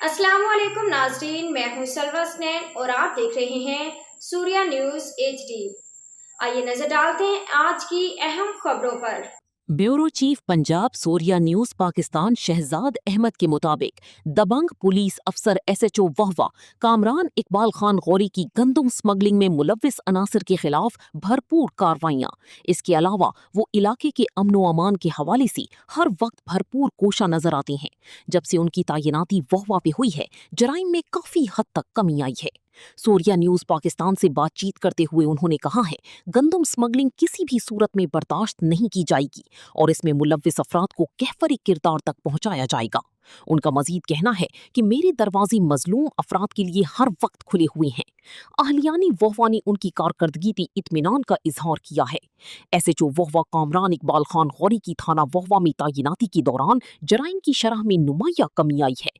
अस्सलाम वालेकुम नाजरीन, मैं हूं सलवा स्नैन और आप देख रहे हैं सूर्या न्यूज़ HD। आइए नजर डालते हैं आज की अहम खबरों पर। Bureau chief Punjab Surya news Pakistan Shahzad Ahmad के मुताबिक दबंग पुलिस अफसर SHO वहवा कामरान इकबाल खान गौरी की गंदम स्मगलिंग में मुलव्विस अनासर के खिलाफ भरपूर कार्रवाइयां। इसके अलावा वो इलाके के अमन व अमान के हवाले से हर वक्त भरपूर कोशा नजर आते हैं। जब से उनकी तैनाती वहवा पे हुई है, जराइम में काफी हद तक कमी आई है। सूर्या न्यूज पाकिस्तान से बातचीत करते हुए उन्होंने कहा है, गंदम स्मगलिंग किसी भी सूरत में बर्दाश्त नहीं की जाएगी और इसमें मुलव्विस अफराद को कहफरी किरदार तक पहुंचाया जाएगा। उनका मजीद कहना है कि मेरे दरवाजे मजलूम अफराद के लिए हर वक्त खुले हुए हैं। अहलियानी वहवा ने उनकी कारकर्दगी पे इत्मीनान का इजहार किया है। SHO वहवा कामरान इकबाल खान गौरी की थाना वहवा में तैनाती के दौरान जराइम की शरह में नुमाया कमी आई है।